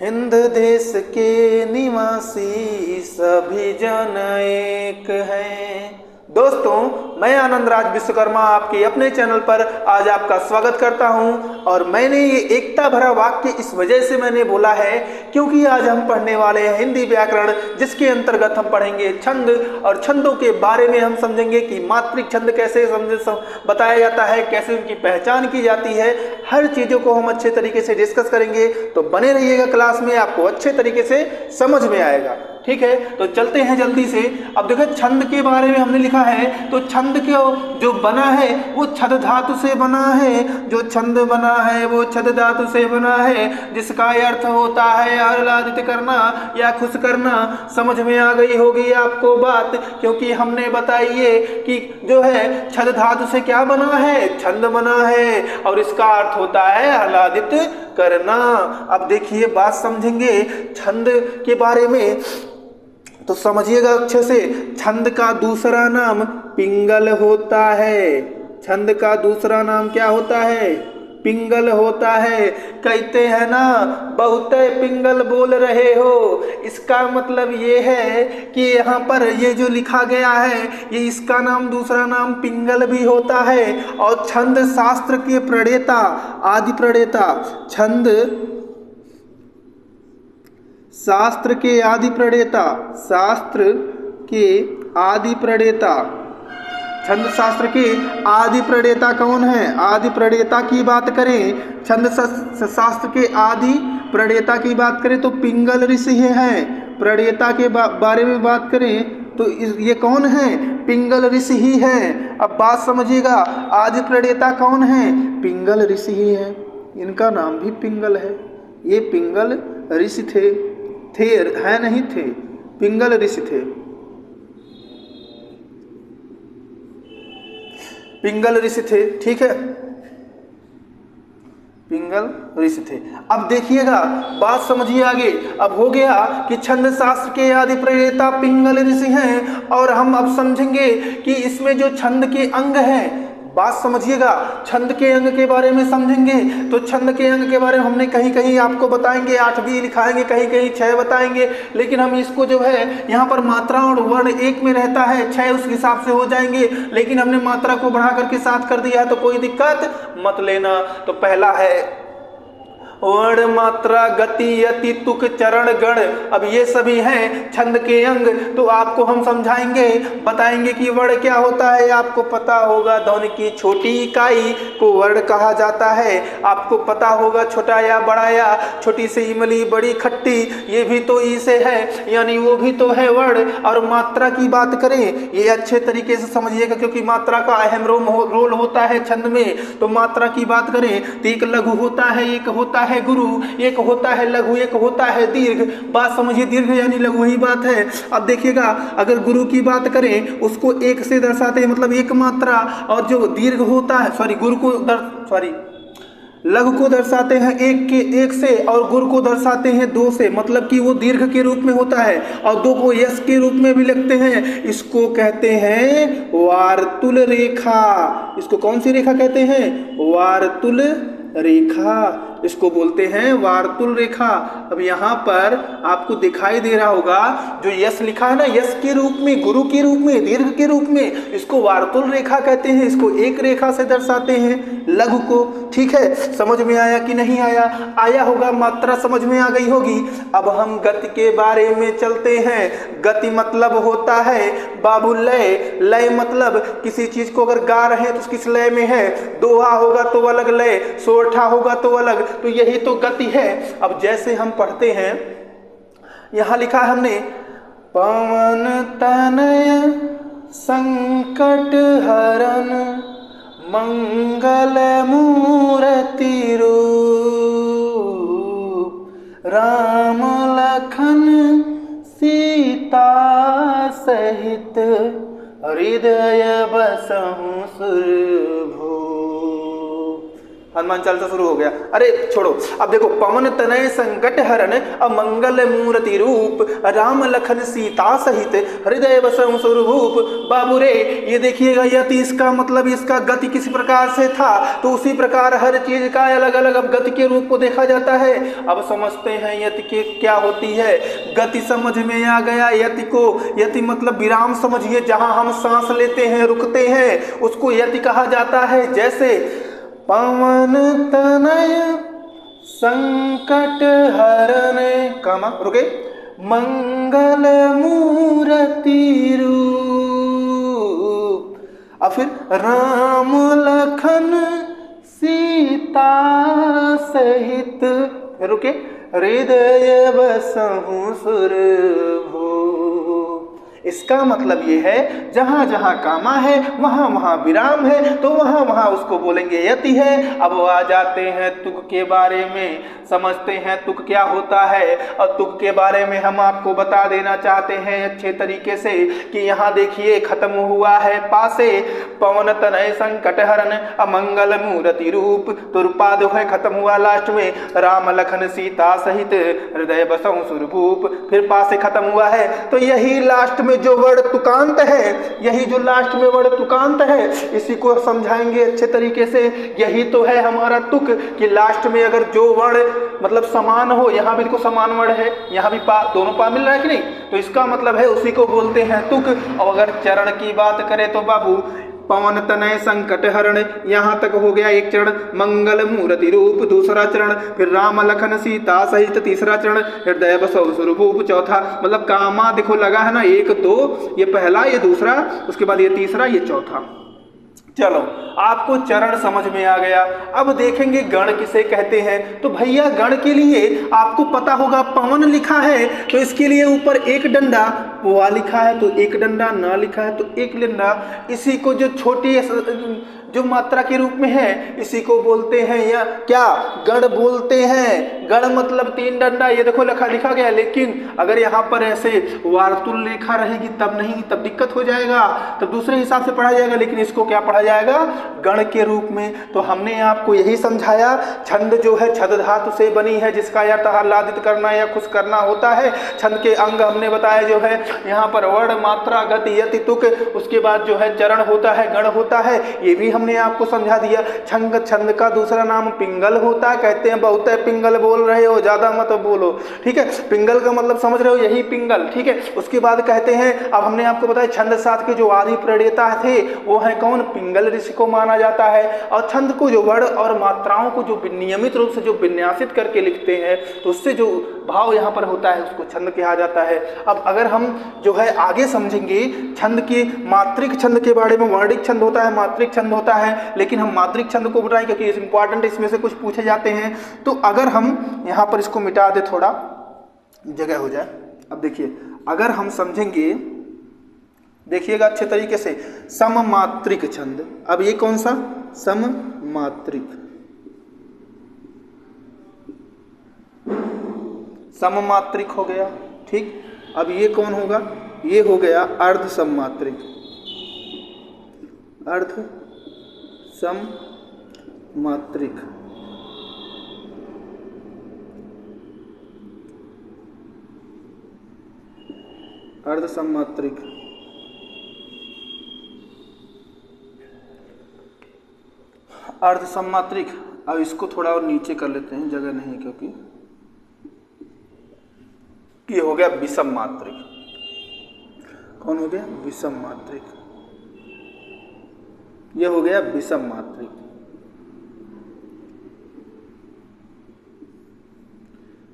हिंद देश के निवासी सभी जन एक हैं। दोस्तों, मैं आनंद राज विश्वकर्मा आपके अपने चैनल पर आज आपका स्वागत करता हूं। और मैंने ये एकता भरा वाक्य इस वजह से मैंने बोला है क्योंकि आज हम पढ़ने वाले हैं हिंदी व्याकरण, जिसके अंतर्गत हम पढ़ेंगे छंद। और छंदों के बारे में हम समझेंगे कि मात्रिक छंद कैसे बताया जाता है, कैसे उनकी पहचान की जाती है। हर चीज़ों को हम अच्छे तरीके से डिस्कस करेंगे, तो बने रहिएगा क्लास में, आपको अच्छे तरीके से समझ में आएगा। ठीक है, तो चलते हैं जल्दी से। अब देखो, छंद के बारे में हमने लिखा है, तो छंद के जो बना है वो छद धातु से बना है। जो छंद बना है वो छद धातु से बना है, जिसका अर्थ होता है आह्लादित करना या खुश करना। समझ में आ गई होगी आपको बात, क्योंकि हमने बताई है कि जो है छद धातु से क्या बना है, छंद बना है, और इसका अर्थ होता है आह्लादित करना। अब देखिए, बात समझेंगे छंद के बारे में तो समझिएगा अच्छे से। छंद का दूसरा नाम पिंगल होता है। छंद का दूसरा नाम क्या होता है? पिंगल होता है। कहते हैं ना, बहुत पिंगल बोल रहे हो। इसका मतलब ये है कि यहाँ पर ये जो लिखा गया है, ये इसका नाम दूसरा नाम पिंगल भी होता है। और छंद शास्त्र के प्रणेता, आदि प्रणेता, छंद शास्त्र के आदि प्रणेता, शास्त्र के आदि प्रणेता, छंद शास्त्र के आदि प्रणेता कौन है? आदि प्रणेता की बात करें, छंद शास्त्र के आदि प्रणेता की बात करें तो पिंगल ऋषि हैं। प्रणेता के बारे में बात करें तो ये कौन है? पिंगल ऋषि ही हैं। अब बात समझिएगा, आदि प्रणेता कौन है? पिंगल ऋषि ही हैं। इनका नाम भी पिंगल है। ये पिंगल ऋषि थे है नहीं थे, पिंगल ऋषि थे। पिंगल ऋषि थे, ठीक है, पिंगल ऋषि थे। अब देखिएगा, बात समझिए आगे। अब हो गया कि छंद शास्त्र के आदि प्रणेता पिंगल ऋषि हैं, और हम अब समझेंगे कि इसमें जो छंद के अंग हैं, बात समझिएगा, छंद के अंग के बारे में समझेंगे। तो छंद के अंग के बारे में हमने कहीं कहीं आपको बताएंगे 8 भी लिखाएंगे, कहीं कहीं 6 बताएंगे, लेकिन हम इसको जो है यहाँ पर मात्रा और वर्ण एक में रहता है, 6 उस हिसाब से हो जाएंगे, लेकिन हमने मात्रा को बढ़ा करके 7 कर दिया है, तो कोई दिक्कत मत लेना। तो पहला है वर्ण, मात्रा, गति, यति, तुक, चरण, गण। अब ये सभी हैं छंद के अंग। तो आपको हम समझाएंगे, बताएंगे कि वर्ण क्या होता है। आपको पता होगा, ध्वनि की छोटी इकाई को वर्ण कहा जाता है। आपको पता होगा, छोटा या बड़ा या छोटी से इमली बड़ी खट्टी, ये भी तो ई से है, यानी वो भी तो है वर्ण। और मात्रा की बात करें, ये अच्छे तरीके से समझिएगा, क्योंकि मात्रा का अहम रोल होता है छंद में। तो मात्रा की बात करें तो एक लघु होता है, एक होता है गुरु, एक होता है लघु, एक होता है दीर्घ। बात समझिए, दीर्घ यानी लघु ही बात है। अब देखिएगा, अगर गुरु की बात करें, उसको एक से दर्शाते हैं, मतलब एक मात्रा। और जो दीर्घ होता है, गुरु को लघु को दर्शाते हैं एक से, और गुरु को दर्शाते हैं 2 से, मतलब कि वो दीर्घ के रूप में होता है। और 2 को यश के रूप में भी लिखते हैं। इसको कहते हैं वार्तुल रेखा। इसको कौन सी रेखा कहते हैं? वार्तुल रेखा। इसको बोलते हैं वार्तुल रेखा। अब यहाँ पर आपको दिखाई दे रहा होगा, जो यश लिखा है ना, यश के रूप में, गुरु के रूप में, दीर्घ के रूप में, इसको वार्तुल रेखा कहते हैं। इसको एक रेखा से दर्शाते हैं, लघु को। ठीक है, समझ में आया कि नहीं आया? आया होगा, मात्रा समझ में आ गई होगी। अब हम गति के बारे में चलते हैं। गति मतलब होता है बाबू लय। लय मतलब किसी चीज को अगर गा रहे हैं तो किस लय में है। दोहा होगा तो अलग लय, सोरठा होगा तो अलग, तो यही तो गति है। अब जैसे हम पढ़ते हैं, यहां लिखा है हमने, पवन तनय संकट हरन मंगल मूर्ति रूप, राम लखन सीता सहित हृदय बसहु सुरभूप। हनुमान चालीसा शुरू हो गया। अरे छोड़ो, अब देखो, पवन तनय संकट हरण अमंगल मूर्ति रूप राम लखन सीता सहित हृदय बसहु स्वरूप। बाबू रे, ये देखिएगा यति, इसका मतलब इसका गति किस प्रकार से था, तो उसी प्रकार हर चीज का अलग अलग अब गति के रूप को देखा जाता है। अब समझते हैं यति के क्या होती है। गति समझ में आ गया। यति को, यति मतलब विराम समझिए, जहां हम सांस लेते हैं रुकते हैं उसको यति कहा जाता है। जैसे पवन तनय संकट हरण, कामा रुके, मंगल मूर्ति रूप, और फिर राम लखन सीता सहित, फिर रुके, हृदय बसहु सुरभूप। इसका मतलब ये है जहां जहां कामा है वहां वहां विराम है, तो वहां वहां उसको बोलेंगे यति है। अब आ जाते हैं तुक के बारे में, समझते हैं तुक क्या होता है। और तुक के बारे में हम आपको बता देना चाहते हैं अच्छे तरीके से कि यहाँ देखिए खत्म हुआ है पासे, पवन तनय संकट हरण अमंगल मूर्ति रूप, तुरपाद है खत्म हुआ लास्ट में, राम लखन सीता सहित हृदय बसहु सुरभूप, फिर पासे खत्म हुआ है। तो यही लास्ट में जो वर्ड तुकांत है, यही जो लास्ट में वर्ड तुकांत है, इसी को समझाएंगे अच्छे तरीके से। यही तो है हमारा तुक कि लास्ट में अगर जो वर्ड मतलब समान हो, यहाँ भी देखो समान वर्ड है, यहाँ भी पा, दोनों पा मिल रहा है कि नहीं, तो इसका मतलब है उसी को बोलते हैं तुक। और अगर चरण की बात करें तो बाबू, पवन तनय संकट हरण, यहाँ तक हो गया एक चरण, मंगल मूर्ति रूप दूसरा चरण, फिर राम लखन सीता सहित तीसरा चरण, हृदय बसहु सुरभूप चौथा। मतलब कामा देखो लगा है ना, 1 2, ये पहला ये दूसरा, उसके बाद ये तीसरा ये चौथा। चलो आपको चरण समझ में आ गया। अब देखेंगे गण किसे कहते हैं। तो भैया गण के लिए आपको पता होगा, पवन लिखा है तो इसके लिए ऊपर एक डंडा, वा लिखा है तो एक डंडा, ना लिखा है तो एक डंडा। इसी को जो छोटी जो मात्रा के रूप में है इसी को बोलते हैं या क्या, गण बोलते हैं। गण मतलब 3 डंडा, ये देखो लिखा गया। लेकिन अगर यहाँ पर ऐसे वार्तुल रेखा रहेगी तब नहीं, तब दिक्कत हो जाएगा, तब दूसरे हिसाब से पढ़ा जाएगा। लेकिन इसको क्या पढ़ा जाएगा, गण के रूप में। तो हमने आपको यही समझाया, छंद जो है छद धातु से बनी है, जिसका अर्थ आह्लादित करना या खुश करना होता है। छंद के अंग हमने बताया जो है, यहाँ पर वर्ण, मात्रा, गति, यति, तुक, उसके बाद जो है चरण होता है, गण होता है, ये भी हमने आपको समझा दिया। छंद का दूसरा नाम पिंगल होता है। कहते हैं बहुत है पिंगल बोल रहे हो, ज्यादा मत बोलो, ठीक है। पिंगल का मतलब समझ रहे हो, यही पिंगल, ठीक है। उसके बाद कहते हैं, अब हमने आपको बताया छंद साथ के जो आदि प्रणेता थे वो है कौन, पिंगल ऋषि को माना जाता है। और छंद को जो वर्ण और मात्राओं को जो नियमित रूप से जो विन्यासित करके लिखते हैं तो उससे जो भाव यहाँ पर होता है उसको छंद कहा जाता है। अब अगर हम जो है आगे समझेंगे छंद के, मात्रिक छंद के बारे में, वर्णिक छंद होता है, मात्रिक छंद होता है, लेकिन हम मात्रिक छंद को बताएं क्योंकि इंपॉर्टेंट इसमें से कुछ पूछे जाते हैं। तो अगर हम यहाँ पर इसको मिटा दे, थोड़ा जगह हो जाए। अब देखिए अगर हम समझेंगे, देखिएगा अच्छे तरीके से, सममात्रिक छंद। अब ये कौन सा, सममात्रिक, सममात्रिक हो गया, ठीक। अब ये कौन होगा, ये हो गया अर्ध सममात्रिक, अर्ध सममात्रिक। अर्ध सममात्रिक, अर्ध सममात्रिक। अब इसको थोड़ा और नीचे कर लेते हैं, जगह नहीं क्योंकि ये हो गया विषम मात्रिक। कौन हो गया, विषम मात्रिक। ये हो गया विषम मात्रिक।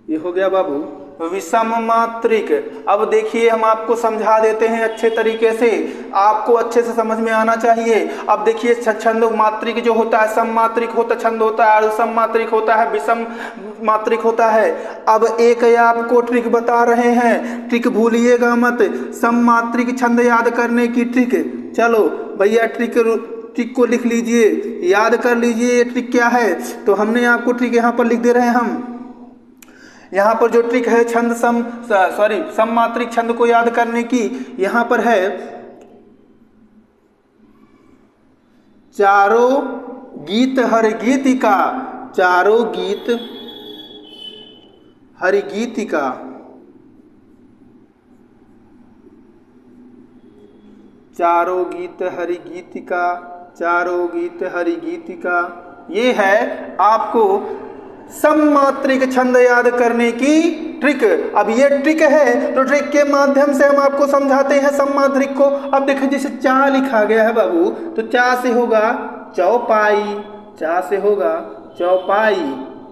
ये हो गया बाबू विषम मात्रिक। अब देखिए हम आपको समझा देते हैं अच्छे तरीके से, आपको अच्छे से समझ में आना चाहिए। अब देखिए छंद मात्रिक जो होता है, सम मात्रिक होता छंद होता है, अर्ध सम मात्रिक होता है, विषम मात्रिक होता है। अब एक आपको ट्रिक बता रहे हैं, ट्रिक भूलिएगा मत, सम मात्रिक छंद याद करने की ट्रिक। चलो भैया ट्रिक को लिख लीजिए, याद कर लीजिए ये ट्रिक क्या है। तो हमने आपको ट्रिक यहाँ पर लिख दे रहे हैं हम। यहाँ पर जो ट्रिक है छंद सम मात्रिक छंद को याद करने की, यहाँ पर है चारों गीत हर गीतिका, चारों गीत हरि गीतिका, चारों गीत हरि गीतिका, चारों गीत हरि गीतिका। ये है आपको सममात्रिक छंद याद करने की ट्रिक। अब ये ट्रिक है तो ट्रिक के माध्यम से हम आपको समझाते हैं सममात्रिक को। अब देखो जैसे चा लिखा गया है बाबू, तो चा से होगा चौपाई, चा से होगा चौपाई,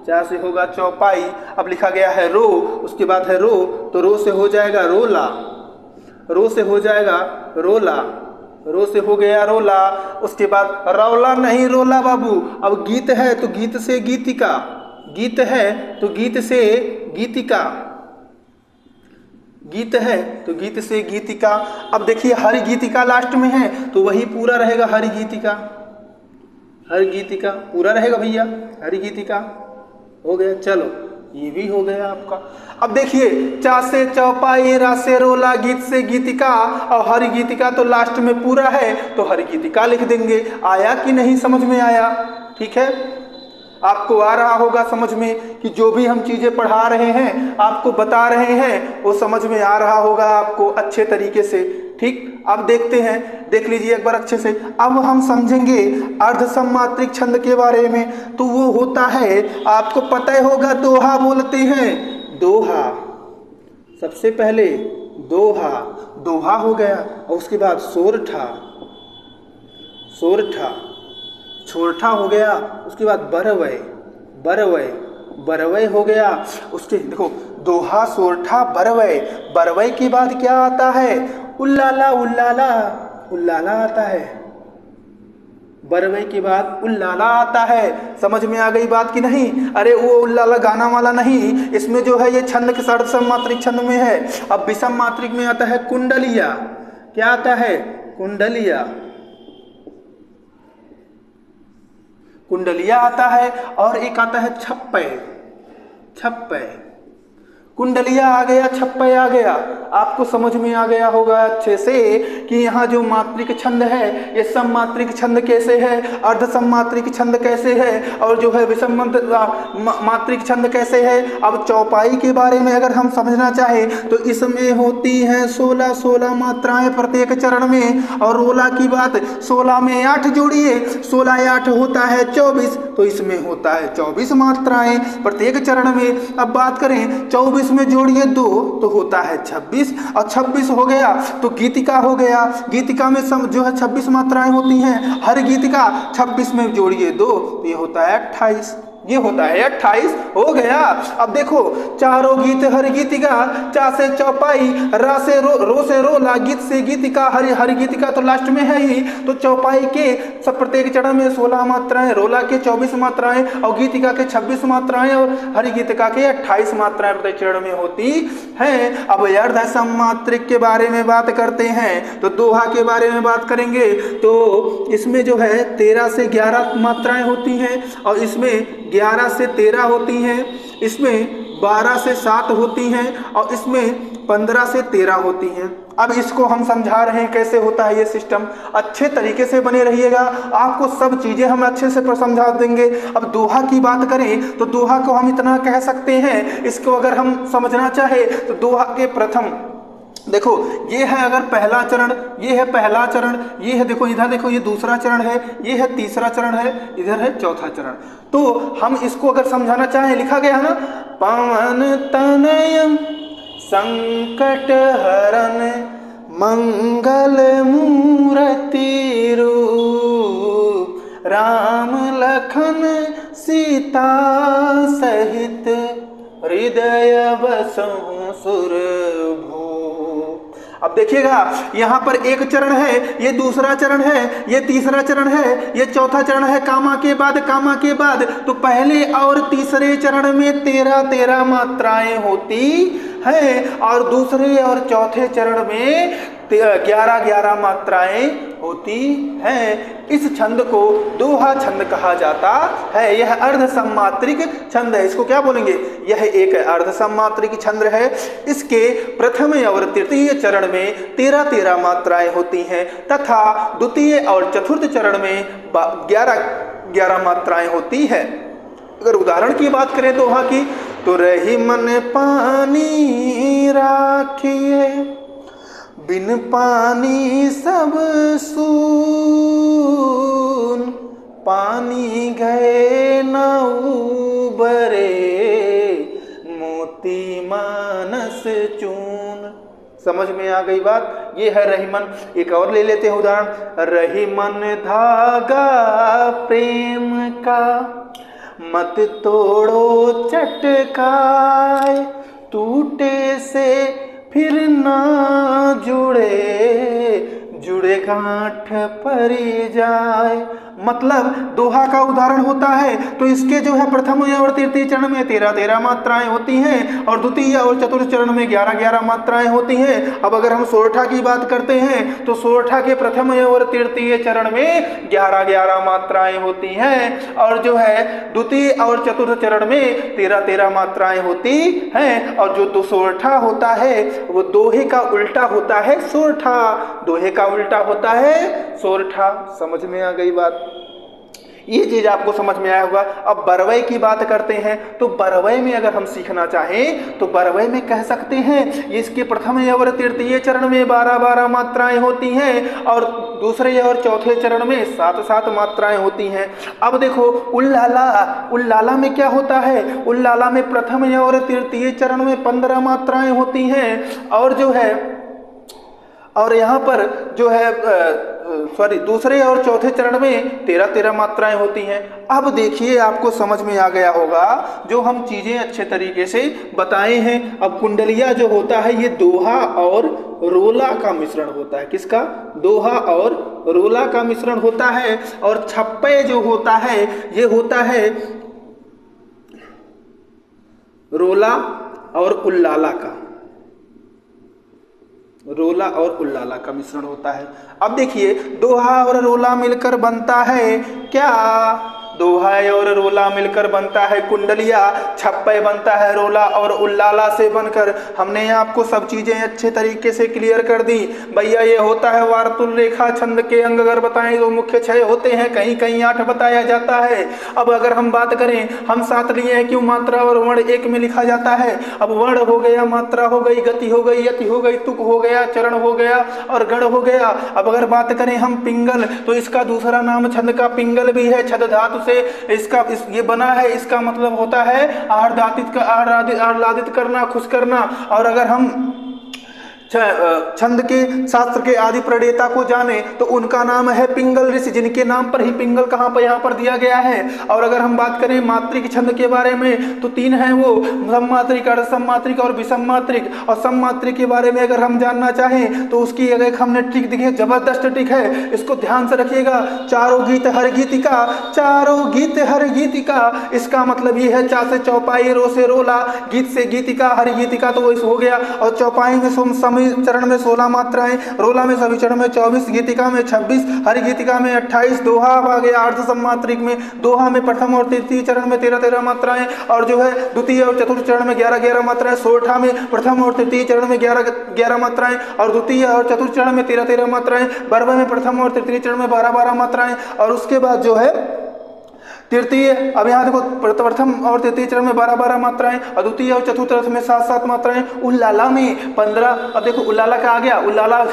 चा से होगा चौपाई। अब लिखा गया है रो, उसके बाद है रो, तो रो से हो जाएगा रोला, रो से हो जाएगा रोला, रो से हो गया रोला। उसके बाद रौला नहीं रोला बाबू। अब गीत है तो गीत से गीतिका, गीत है तो गीत से गीतिका, गीत है तो गीत से गीतिका। अब देखिए हरि गीतिका लास्ट में है तो वही पूरा रहेगा हरि गीतिका, हरि गीतिका पूरा रहेगा भैया, हरि गीतिका हो गया। चलो ये भी हो गया आपका। अब देखिए चा से चौपाई, रा से रोला, गीत से गीतिका और हरि गीतिका तो लास्ट में पूरा है तो हरि गीतिका लिख देंगे। आया कि नहीं समझ में आया? ठीक है, आपको आ रहा होगा समझ में कि जो भी हम चीज़ें पढ़ा रहे हैं, आपको बता रहे हैं, वो समझ में आ रहा होगा आपको अच्छे तरीके से। ठीक, अब देखते हैं, देख लीजिए एक बार अच्छे से। अब हम समझेंगे अर्ध सममात्रिक छंद के बारे में। तो वो होता है, आपको पता ही होगा, दोहा बोलते हैं, दोहा। सबसे पहले दोहा, दोहा हो गया और उसके बाद सोरठा, सोरठा, छोरठा हो गया, उसके बाद बरवय, बरवय, बरवय हो गया। उसके देखो दोहा, सोरठा, बरवय, बरवय के बाद क्या आता है? उल्लाला, उल्लाला, उल्लाला आता है। बरवई के बाद उल्लाला आता है। समझ में आ गई बात कि नहीं? अरे वो उल्लाला गाना वाला नहीं, इसमें जो है ये छंद के अर्ध सममात्रिक छंद में है। अब विषम मात्रिक में आता है कुंडलिया। क्या आता है? कुंडलिया, कुंडलिया आता है। और एक आता है छप्पय, छप्पय, कुंडलिया आ गया, छप्पय आ गया। आपको समझ में आ गया होगा अच्छे से कि यहाँ जो मात्रिक छंद है ये सममात्रिक छंद कैसे है, अर्ध सममात्रिक छंद कैसे है, और जो है विषम मात्रिक छंद कैसे है। अब चौपाई के बारे में अगर हम समझना चाहें तो इसमें होती हैं 16 मात्राएं प्रत्येक चरण में। और रोला की बात, 16 में 8 जोड़िए, 16 8 होता है 24, तो इसमें होता है 24 मात्राएं प्रत्येक चरण में। अब बात करें 24 में जोड़िए 2 तो होता है 26, और 26 हो गया तो गीतिका हो गया। गीतिका में जो है 26 मात्राएं होती हैं। हर गीतिका 26 में जोड़िए 2 तो ये होता है 28, ये होता है 28 हो गया। अब देखो चारों गीत हरि गीतिका, चा से चौपाई, रा से रो से रोला, गीत से गीतिका, हरि गीतिका तो लास्ट में है ही। तो चौपाई के सब प्रत्येक चरण में 16 मात्राएं, रोला के 24 मात्राएं और गीतिका के 26 मात्राएं और हरि गीतिका के 28 मात्राएं प्रत्येक चरण में होती हैं। अब अर्ध सममात्रिक के बारे में बात करते हैं तो दोहा के बारे में बात करेंगे। तो इसमें जो है 13 से 11 मात्राएं होती हैं, और इसमें 11 से 13 होती हैं, इसमें 12 से 7 होती हैं, और इसमें 15 से 13 होती हैं। अब इसको हम समझा रहे हैं कैसे होता है ये सिस्टम। अच्छे तरीके से बने रहिएगा, आपको सब चीज़ें हम अच्छे से समझा देंगे। अब दोहा की बात करें तो दोहा को हम इतना कह सकते हैं, इसको अगर हम समझना चाहे तो दोहा के प्रथम देखो ये है अगर पहला चरण, ये है पहला चरण, ये है देखो इधर देखो ये दूसरा चरण है, ये है तीसरा चरण है, इधर है चौथा चरण। तो हम इसको अगर समझाना चाहें, लिखा गया है ना, पवन तनयम संकट हरन मंगल मूर्ति रूप, राम लखन सीता सहित हृदय बसहु सुरभू। अब देखिएगा यहाँ पर एक चरण है, ये दूसरा चरण है, ये तीसरा चरण है, ये चौथा चरण है। कामा के बाद तो पहले और तीसरे चरण में 13 मात्राएं होती हैं, और दूसरे और चौथे चरण में 11 मात्राएं होती हैं। इस छंद को दोहा छंद कहा जाता है। यह अर्ध सममात्रिक छंद है। इसको क्या बोलेंगे? यह एक अर्ध सममात्रिक छंद है। इसके प्रथम और तृतीय चरण में 13 मात्राएं होती हैं, तथा द्वितीय और चतुर्थ चरण में 11 मात्राएं होती है। अगर उदाहरण की बात करें दोहा की, तो रही मन पानी राखिए, बिन पानी सब सून, पानी गए न उबरे, मोती मानस चून। समझ में आ गई बात? ये है रहीमन। एक और ले लेते हैं उदाहरण, रहीमन धागा प्रेम का, मत तोड़ो चटकाए, टूटे से फिर ना जुड़े, जुड़े गांठ परी जाए। मतलब दोहा का उदाहरण होता है तो इसके जो है प्रथम और तृतीय चरण में 13-13 मात्राएं होती हैं और द्वितीय और चतुर्थ चरण में 11-11 मात्राएं होती हैं। अब अगर हम सोरठा की बात करते हैं तो सोरठा के प्रथम और तृतीय चरण में 11-11 मात्राएं होती हैं और जो है द्वितीय और चतुर्थ चरण में 13-13 मात्राएं होती हैं। और जो सोरठा होता है वो दोहे का उल्टा होता है सोरठा, दोहे का उल्टा होता है सोरठा। समझ में आ गई बात? ये चीज आपको समझ में आया होगा। अब बरवई की बात करते हैं तो बरवई में अगर हम सीखना चाहें तो बरवई में कह सकते हैं इसके प्रथम और तृतीय चरण में 12-12 मात्राएं होती हैं और दूसरे और चौथे चरण में 7-7 मात्राएं होती हैं। अब देखो उल्लाला, उल्लाला में क्या होता है? उल्लाला में प्रथम और तृतीय चरण में 15 मात्राएं होती हैं और जो है और यहाँ पर जो है दूसरे और चौथे चरण में 13-13 मात्राएं होती हैं। अब देखिए आपको समझ में आ गया होगा जो हम चीजें अच्छे तरीके से बताए हैं। अब कुंडलिया जो होता है ये दोहा और रोला का मिश्रण होता है। किसका? दोहा और रोला का मिश्रण होता है। और छप्पे जो होता है ये होता है रोला और उल्लाला का, रोला और उल्लाला का मिश्रण होता है। अब देखिए दोहा और रोला मिलकर बनता है क्या? दोहा और रोला मिलकर बनता है कुंडलिया, छप्पे बनता है रोला और उल्लाला से बनकर। हमने आपको सब चीजें अच्छे तरीके से क्लियर कर दी। भैया ये होता है वार्तुल रेखा छंद के अंग। अगर बताएं तो मुख्य 6 होते हैं, कहीं कहीं 8 बताया जाता है। अब अगर हम बात करें, हम 7 लिए हैं, क्यों? मात्रा और वर्ण एक में लिखा जाता है। अब वर्ण हो गया, मात्रा हो गई, गति हो गई, यति हो गई, तुक हो गया, चरण हो गया और गण हो गया। अब अगर बात करें हम पिंगल तो इसका दूसरा नाम छंद का पिंगल भी है। छद धातु से ये बना है। इसका मतलब होता है आह्लादित करना, खुश करना। और अगर हम छंद के शास्त्र के आदि प्रणेता को जाने तो उनका नाम है पिंगल ऋषि, जिनके नाम पर ही पिंगल कहाँ पर यहाँ पर दिया गया है। और अगर हम बात करें मात्रिक छंद के बारे में तो 3 हैं वो, सममात्रिक, अर्धसममात्रिक और विषममात्रिक। और सममात्रिक के बारे में अगर हम जानना चाहें तो उसकी एक हमने ट्रिक दी है, जबरदस्त ट्रिक है, इसको ध्यान से रखिएगा। चारों गीत हर गीतिका, चारों गीत हर गीतिका। इसका मतलब ये है चा से चौपाई, रो से रोला, गीत से गीतिका, हर गीतिका तो वो हो गया। और चौपाई में चरण में 16 मात्राएं, रोला में सभी चरण में 24, गीतिका में 26, हरि गीतिका में 28, दोहा आ गया अर्धसममात्रिक में। दोहा में प्रथम और तृतीय चरण में 13-13 मात्राएं और जो है द्वितीय और चतुर्थ चरण में 11-11 मात्राएं। सोरठा में प्रथम और तृतीय चरण में 11-11 मात्राएं और द्वितीय और चतुर्थ चरण में 13-13 मात्राएं। बरवा में प्रथम और तृतीय चरण में 12-12 मात्राएं और उसके बाद जो है तृतीय, अब यहाँ देखो प्रथम और तृतीय चरण में 12-12 मात्राएं और द्वितीय और चतुर्थ में 7-7 मात्राएं। उल्लाला में 15। अब देखो उल्लाला का आ गया, उल्लाला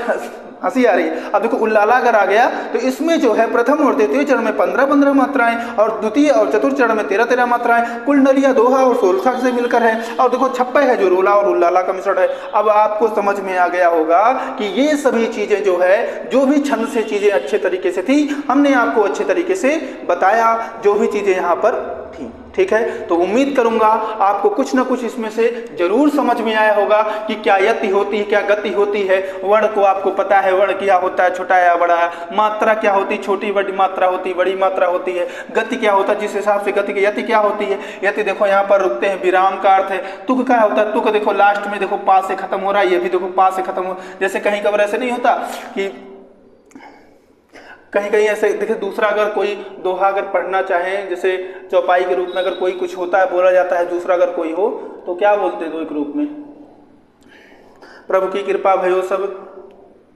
हंसी आ रही है। अब देखो उल्लाला अगर आ गया तो इसमें जो है प्रथम और तृतीय चरण में 15-15 मात्राएं और द्वितीय और चतुर्थ चरण में 13-13 मात्राएं। कुंडलिया दोहा और सोरठा से मिलकर है। और देखो छप्पे है जो रोला और उल्लाला का मिश्रण है। अब आपको समझ में आ गया होगा कि ये सभी चीजें जो है, जो भी छंद से चीजें अच्छे तरीके से थी, हमने आपको अच्छे तरीके से बताया जो भी चीजें यहाँ पर थी। ठीक है, तो उम्मीद करूंगा आपको कुछ ना कुछ इसमें से जरूर समझ में आया होगा कि क्या यति होती है, क्या गति होती है। वर्ण को आपको पता है, वर्ण क्या होता है, छोटा या बड़ा है। मात्रा क्या होती है, छोटी बड़ी मात्रा होती है, बड़ी मात्रा होती है। गति क्या होता है, जिस हिसाब से गति की यति क्या होती है। यति देखो यहाँ पर रुकते हैं, विराम का अर्थ है। तुक क्या होता है, तुक देखो लास्ट में देखो पा से खत्म हो रहा है, ये भी देखो पा से खत्म हो। जैसे कहीं कभी ऐसे नहीं होता कि कहीं कहीं ऐसे देखिए, दूसरा अगर कोई दोहा अगर पढ़ना चाहें, जैसे चौपाई के रूप में अगर कोई कुछ होता है, बोला जाता है, दूसरा अगर कोई हो तो क्या बोलते हैं दो एक रूप में, प्रभु की कृपा भयो सब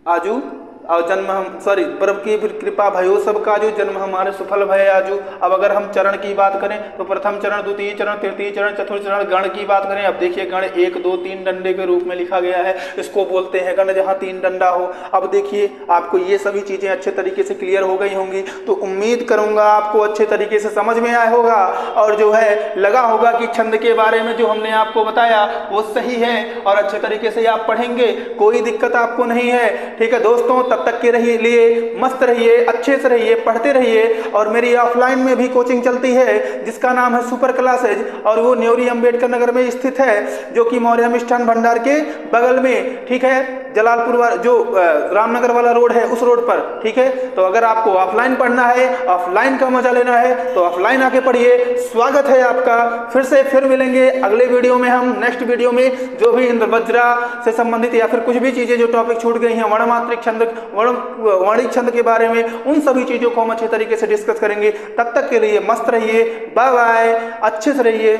आजू और जन्म हम सॉरी प्रभु की कृपा भयो सबका जो जन्म हमारे सुफल भय आजू। अब अगर हम चरण की बात करें तो प्रथम चरण, द्वितीय चरण, तृतीय चरण, चतुर्थ चरण। गण की बात करें, अब देखिए गण 1 2 3 डंडे के रूप में लिखा गया है, इसको बोलते हैं गण, जहाँ 3 डंडा हो। अब देखिए आपको ये सभी चीजें अच्छे तरीके से क्लियर हो गई होंगी, तो उम्मीद करूंगा आपको अच्छे तरीके से समझ में आया होगा और जो है लगा होगा कि छंद के बारे में जो हमने आपको बताया वो सही है और अच्छे तरीके से आप पढ़ेंगे, कोई दिक्कत आपको नहीं है। ठीक है दोस्तों, तब तक के लिए मस्त रहिए, अच्छे से रहिए, पढ़ते रहिए। और मेरी ऑफलाइन में भी कोचिंग चलती है जिसका नाम है सुपर क्लासेज, और वो न्योरी अंबेडकर नगर में स्थित है, जो कि मौर्य मिष्ठान भंडार के बगल में, ठीक है, जलालपुर जो रामनगर वाला रोड है उस रोड पर। ठीक है, तो अगर आपको ऑफलाइन पढ़ना है, ऑफलाइन का मजा लेना है तो ऑफलाइन आके पढ़िए। स्वागत है आपका, फिर मिलेंगे अगले वीडियो में। हम नेक्स्ट वीडियो में जो भी इंद्रवज्रा से संबंधित या फिर कुछ भी चीजें जो टॉपिक छूट गई हैं, वर्णमात्रिक छंद, वर्णिक छंद के बारे में, उन सभी चीजों को हम अच्छे तरीके से डिस्कस करेंगे। तब तक के लिए मस्त रहिए, बाय बाय, अच्छे से रहिए।